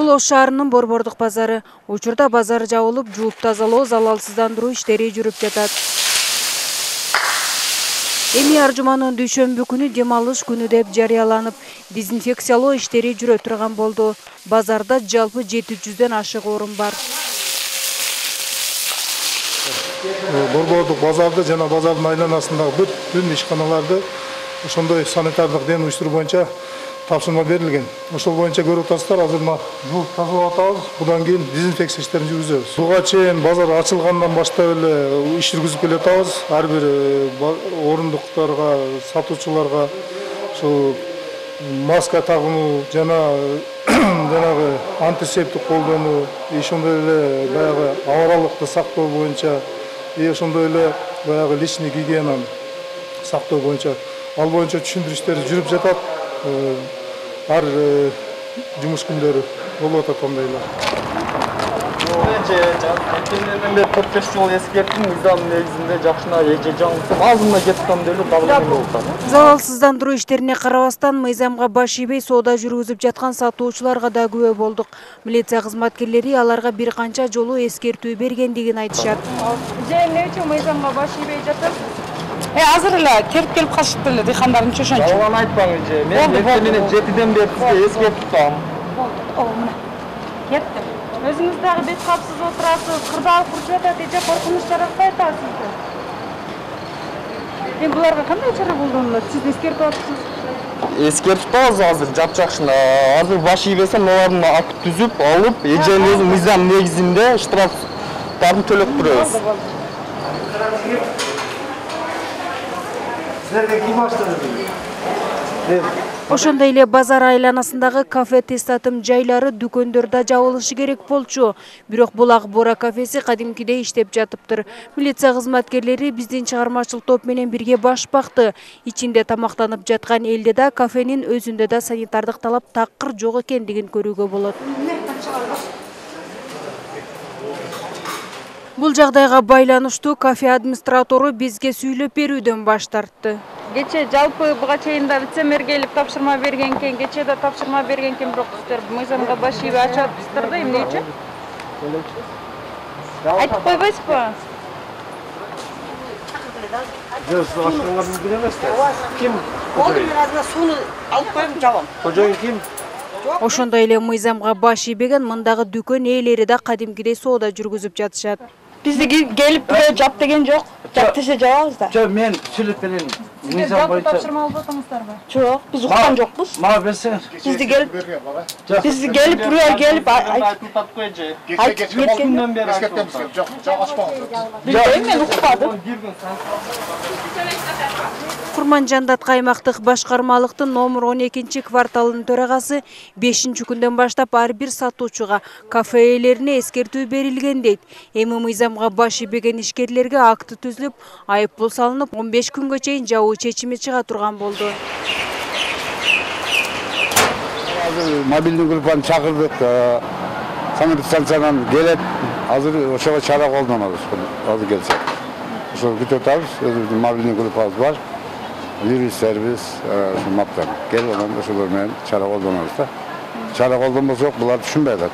Бул Ош шаарынын Борбордук базары. Учурда базар жабылып, жууп тазалоо, залалсыздандыруу иштери жүрүп жатат. Эми ар жуманын дүйшөмбү күнү дем алыш күнү деп жарыяланып, дезинфекциялоо иштери жүрө турган болду. Базарда жалпы 700дөн ашык орун бар. Борбордук базарды жана базардын айланасындагы бүт ишканаларды ошондой санитардык ден уюштуруу боюнча тапшырма берилген. Ошол боюнча көрүп атасыздар, азыр жууп тазалап атабыз. Будан кийин дезинфекция иштерин жүргүзөбүз. Буга чейин базар ачылгандан баштап эле иш жүргүзүп келатабыз. Ар бир орундуктарга, сатуучуларга ушул маска тагуу жана жанагы антисептик колдонуу, ошондой эле баягы абаралыкты сактоо боюнча, ошондой эле баягы личный гигиенаны сактоо боюнча, ал боюнча түшүндүрүштөр жүрүп жатат. Ар жумуш күндөрү болуп атат андайлар. Мен 4-5 жыл эскерттим, мыйзам негизинде жакшына эже жаңылсам, алдымда кеткем деле дагы болуп атат. Залалсыздандыруу иштерине карабастан мыйзамга баш ийбей соода жүргүзүп жаткан сатуучуларга да күбө болдук. Милиция кызматкерлери аларга бир канча жолу эскертүү бергендигин айтышат. Эмне үчүн мыйзамга баш ийбей жатасыз? Азыр эле теріп келіп калышыптыр эле дыйкандарымча ошончо. Жалган айтпаңызчы. Мен менен 7ден бери сизге эскертип турам. Болду, мына. Кеттим. Өзүңүз дагы бет капсыз отурасыз, кырдаал курчуп атат, эже коркунуч жаратпай атасызбы? Эми буларга кандай чара колдонулат? Сиз эскертип атасыз. Эскертип атабыз азыр жапжакшына. Азыр баш ийбесем, алардын акт түзүп, алып, эженин өзү мыйзам негизинде штрафтарын төлөп турабыз. Ошондой эле базар айланасындагы кафе тестатым жайлары дүкөндөрдө жабылышы керек болчу. Бирок бул Акбора кафеси кадимкидей иштеп жатыптыр. Милиция кызматкерлери биздин чыгармачыл топ менен бирге баш бакты. Ичинде тамактанып жаткан элде да кафенин өзүндө да санитардык талап такыр жок экендигин көрүүгө болот. Бул жагдайга байланыштуу кафе администратору бизге сүйлөп берүүдөн баш тартты. Кече жалпы буга чейин да вице-мэр келип тапшырма берген экен, кече да тапшырма берген экен, бирок сиздер мыйзамга баш ийбей ачатсыздар да, эмне үчүн? Айтып койбойсузбу? Жок, ашканга мүмкүн эмес да. Ким? Болду, мен азыр сууну алып коюм, жабам. Кожоюн ким? Ошондой эле мыйзамга баш ийбеген мындагы дүкөн ээлери да кадимкидей соода жүргүзүп жатышат. Бизди келип бирөө жап деген жок. Жап десе жабабыз да. Жок, мен сүйлөп берейин. Мыйзам боюнча тапшырма алып атыңыздарбы? Жок, биз уккан жокпуз. Мага берсеңиз. Бизди келип бирөө келип айтып тап койчу. Айткенден бери айтып. Жок, ачпаңыз. Билбейм, мен укпадым. Курманжандатка аймактык башкармалыктын номер 12 кварталынын төрагасы 5-күндөн баштап ар бир сатуучуга, кафе ээлерине эскертүү берилген дейт. Эми мыйзамга баш ийбеген ишкерлерге акты түзүлүп, айыппул салынып, 15 күнгө чейин жабуу чечими чыга турган болду. Мобильный группаны чакырдык, санэпидстанциядан келет, азыр ошого чара колдонобуз. Азыр келсе. Ошол күтүп атабыз, өзүбүздүн мобильный группабыз бар. Юристтерибиз, ушул келип анан ошолор менен чара колдонобуз да. Чара колдонбосок, булар түшүнбөй атат.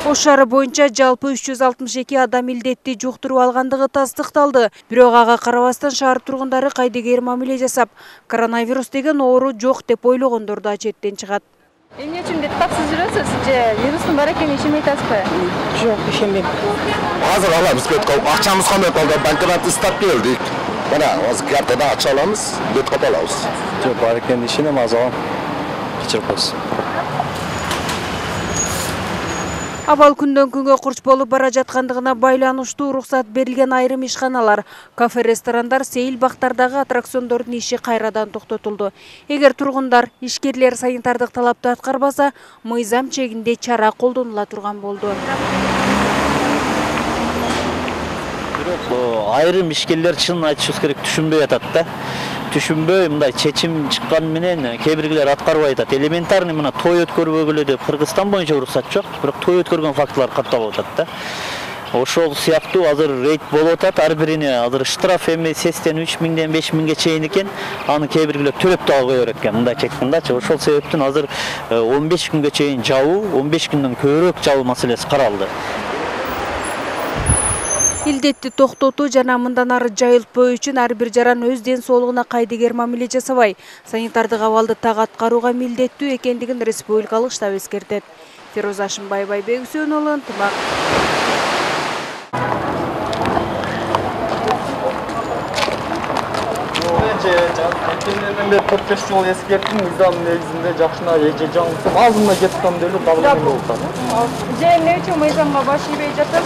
Ош шаары боюнча жалпы 362 адам илдетти жуктуруп алгандыгы тастыкталды. Бирок ага карабастан шаар тургундары кайдыгер мамиле жасап, коронавирус деген оору жок деп ойлогондор да четтен чыгат. Эмне үчүн бет капсыз жүрөсүз? Же вирустун бар экенин ишенбей атасызбы? Жок, ишенбейм. Азыр алабыз бет кап, акчамыз кандай калды? Банкнот истеп келдик. Мына азыр картада акча аламыз, бет кап алабыз. Жок, бар экенин ишенем, азыр кечирип коесуз. Абал күндөн күнгө курч болуп бара жаткандыгына байланыштуу уруксат берилген айрым ишканалар, кафе, ресторандар, сейил бактардагы аттракциондордун иши кайрадан токтотулду. Эгер тургундар, ишкерлер санитардык талапты аткарбаса, мыйзам чегинде чара колдонула турган болду. Бирок айрым ишкерлер чын айтышыбыз керек түшүнбөй атат да. Түшүнбөй мындай чечим чыккан менен кээ биргилер аткарбай атат. Элементарный мына той өткөрбөгүлө деп Кыргызстан боюнча уруксат жок, бирок той өткөргөн фактылар катталып атат да. Ошол сыяктуу азыр рейд болуп атат, ар бирине азыр штраф эми сестен 3000ден 5000ге чейин экен. Аны кээ биргилер төлөп да кое берет экен. Мындайча айткандачы, ошол себептен азыр 15 күнгө чейин жабуу, 15 күндөн көбүрөөк жабуу маселеси каралды. Илдетти токтотуу жана мындан ары жайылтпоо үчүн ар бир жаран өз ден соолугуна кайдыгер мамиле жасабай, санитардык абалды так аткарууга милдеттүү экендигин республикалык штаб эскертет. Фироза Ашымбаева, Айбек Үсөнұлы, Ынтымақ. Мен 4-5 жыл ескерттим, мыйзам негизинде жакшына эже жаңылтып, алдымда кеткем деле дагы эле болду. Же эмне үчүн мыйзамга баш ийбей жатат?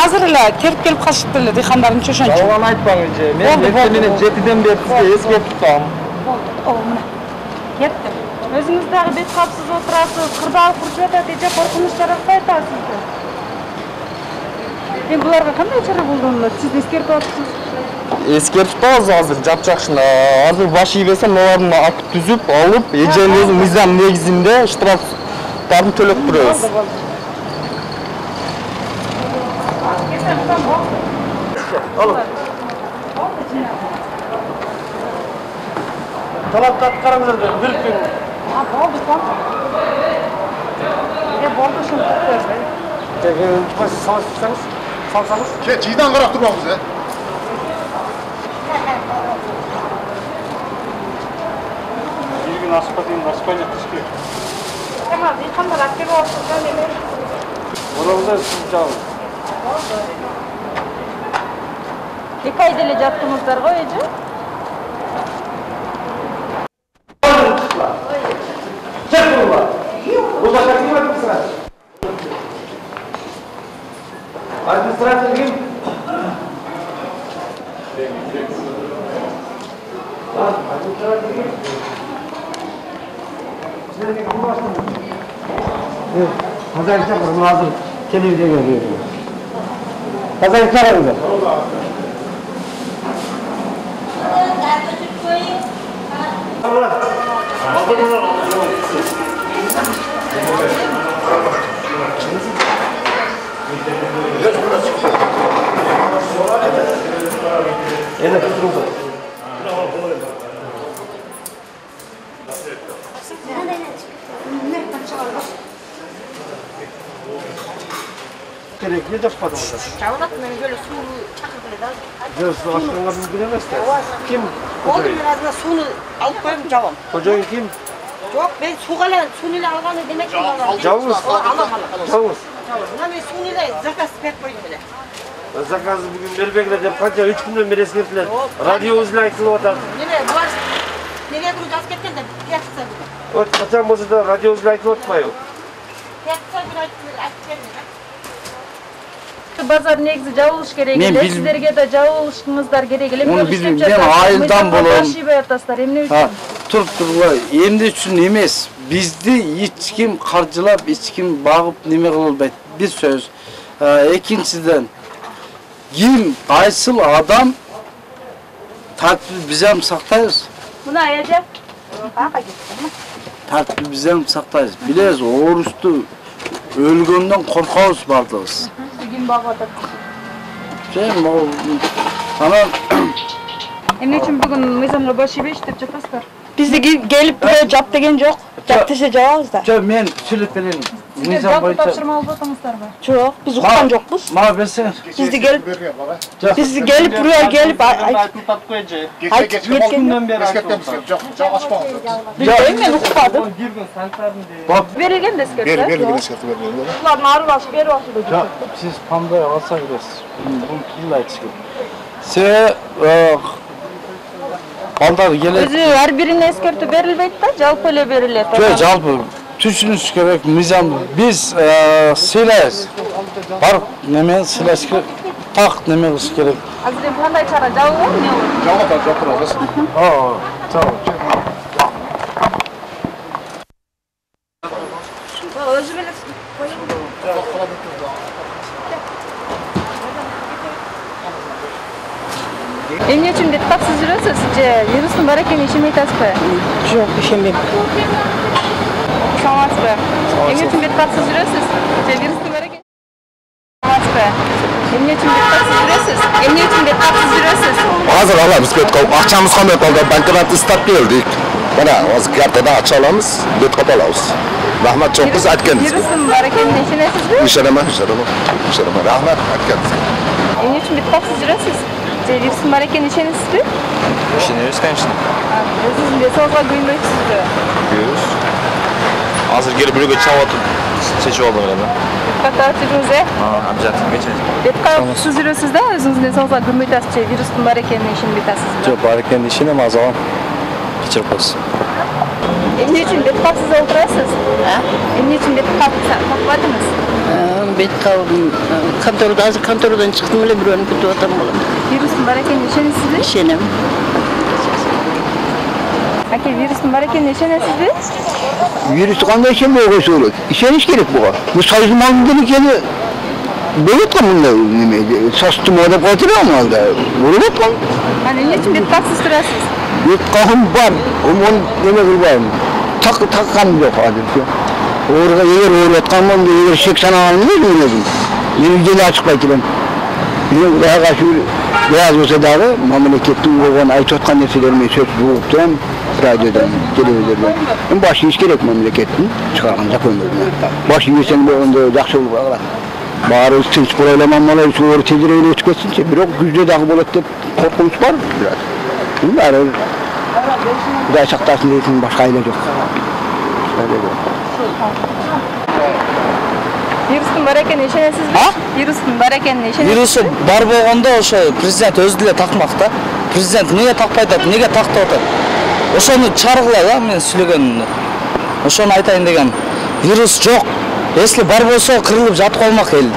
Азыр эле келип калышыптыр эле дыйкандардын чошончу. Жалган айтпаңыз же. Мен эртең менен 7ден бери сизге эскертип турам. Кеттим. Өзүңүз дагы бет капсыз отурасыз, кырдаал курчуп атат, эже коркунуч жаратпай атасыз. Эми буларга кандай чара колдонулат? Сиз эскертип атасыз. Эскертип атабыз азыр жапжакшына. Азыр баш ийбесем, алардын акт түзүп, алып, эженин өзү мыйзам негизинде штрафтарды төлөп турабыз. Талапты аткарыңыздар, бир күн. Болду, болду. Болду, Салсаңыз. Жыйдан карап турбаңыз, Bir gün aspadayım, aspanya kışkı. Tamam, yıkanlar aktif olsun. Orada siz çalın. İki ay dele jattыңыздар ғой, эже? Администрация kim? Hazır çağırın, hazır. Televizyon görüyor. Hazır çağırın. Это трубы. Керек не жаппадым да. Жабылат мен böyle сууну чакырып эле да. Жоқ, су ашканга мүмкүн эмес да. Ким? Болду мен азыр сууну алып коюм, жабам. Кожоюн ким? Жок, мен сууга эле сууну эле алганы демек мен алам. Жабыңыз. Жабыңыз. Мына мен сууну эле заказ берип койдум эле. Заказы бүгүн бербегиле деп канча 3 күндөн бери эскертилет. Радиобуз эле айтылып атат. Неме булар неге бүгүн жазып кеткен деп пятница күнү. Вот качан болсо да радиобуз эле айтылып атпайбы? Пятница күнү айтып бердим. Базар негизи жабылыш керек эле. Сиздерге да жабылышыңыздар керек эле. Onu bildim. Ben ayıldan bolom. Башыбай атасыздар. Эмне үчүн? Turpturlar. Emdi üçün emes. Bizdi hiç kim karcılap, hiç kim bağıp neme kılılbaydı. Bir söz. İkinciden kim aysıl adam tartibini bizem saktayız. Buna ece. Tartibini bizem saktayız. Biliriz oruçtu. Ölgönden korkağız bardığız. Bugün bağladık. Tamam. Emne üçün bugün mıyzamla başıyla işlep jatasızlar? Bizde gelip buraya jap degen jok. Jap dese jababız da. Жоқ, мен сүйлөп берейин. Сиздер жалпы тапшырма алып атыңыздарбы? Жок, биз уккан жокпуз. Мага берсеңиз. Bizde gelip buraya gelip Айтып атып кой же. кеткенден бери эскерттем. Жоқ, ашпаңыз. Bilmiyorum, men ukmadım. Bir gün sanitardın diye. Verilgen de eskert. Берген эскертип берген. Ulan arı başı, beri başı da. Жоқ, сиз кандай алса киресиз. Бул кил айтыш керек. Се балдар келет. Өзү ар бирине эскертүү берилбейт да, жалпы эле берилет. Жоқ, жалпы түшүнүш керек, мыйзам. Биз сыйлайбыз. Барып немен сыйлаш керек. Так неме кылыш керек. Азыр эми кандай чара жабылбайбы, эмне болот? Жабылат, жаптырабыз. Чабыл. Özü bile koyayım. Эмне үчүн бет таксыз жүрөсүз же вирустун бар экенин ишенбей атасызбы? Жок, ишенбейм. Саламатсызбы? Эмне үчүн бет таксыз жүрөсүз же вирустун бар экенин? Саламатсызбы? Эмне үчүн бет таксыз жүрөсүз? Эмне үчүн бет таксыз жүрөсүз? Азыр алабыз бет калып, акчамыз кандай калды? Банкомат ыстап келдик. Мына, азыр картада ача алабыз, бет калып алабыз. Рахмат чоң кыз айтканыңызга. Вирустун бар экенине ишенесизби? Ишенемин. Рахмат айтканыңызга. Эмне үчүн бет таксыз жүрөсүз? Же вирустун бар экенине ишенесизби? Ишенебиз, конечно. Өзүңүздүн денсаулыгыңызга күйүнбөйсүзбү? Күйөбүз. Азыр келип бирөөгө чалып атып чечип алдым эле да. Катар жүрүңүз, Обязательно кечирим. бет таксыз жүрөсүз да, өзүңүздүн денсаулыгыңызга күйүнбөй атасыз же вирустун бар экенине ишенбей атасызбы? Жок, бар экенине ишенем, азыр кечирип коесуз. Эмне үчүн бет таксыз отурасыз? Эмне үчүн бет такпадыңыз? Бет конторда азыр контордан чыктым эле бирөөнү күтүп атам балам. Вирустун бар экенине ишенесизби? Ишенем. Аке, вирустун бар экенине ишенесизби? Virüsü kanda işemeye koyuyoruz. İşeniş gerek bu. Bu sayızın malından ikeni böyle kanında sastım orada katılıyor mu halde? Böyle kan. Hani emne üчүн бет таксыз турасыз? Bir kahım var. Onun demek var. Takkan yok hadi. Orada eğer öğretken var mı? Eğer 80 alanı ne bilmiyorum. Yeni geli açıklayacağım. Benim daha karşı beyaz olsa dahi memleketin olan aytotkan nesilerimi söz buldum. Radyodan, televizyondan. Başı iş gerek memleketin. Çıkarkanca koymuyorum. Başı yesen onda yaxşı olup ağlar. Bari tinç programlamalar sonra tediriyle ötkesince bir o güçlü dağı bolat dep korkunç var biraz. Bunlar Kuday saktasın deysin başka aile yok. Вирустун бар экенине ишенесизби? Вирустун бар экенине ишенесизби? Вирусы бар болгондо ошо президент өзү деле такмак да. Президент эмнеге такпай атат, эмнеге тактап атат? Ошону чаргыла да мен сүйлөгөнүмдү. Ошону айтайын деген. Вирус жок. Если бар болсо кырылып жатып калмак эл.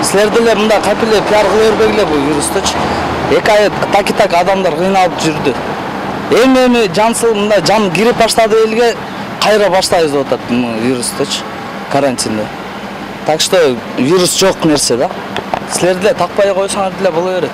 Силер деле мындай капеле пиар кыла бербегиле бул вирустучу. 2 ай так адамдар кыйналып жүрдү. Эми жансыл мындай жан кирип баштады элге кайра баштайбыз деп атат вирустучу карантинде. Так что вирус жок нерсе да. Силер деле такпай койсоңор деле боло берет.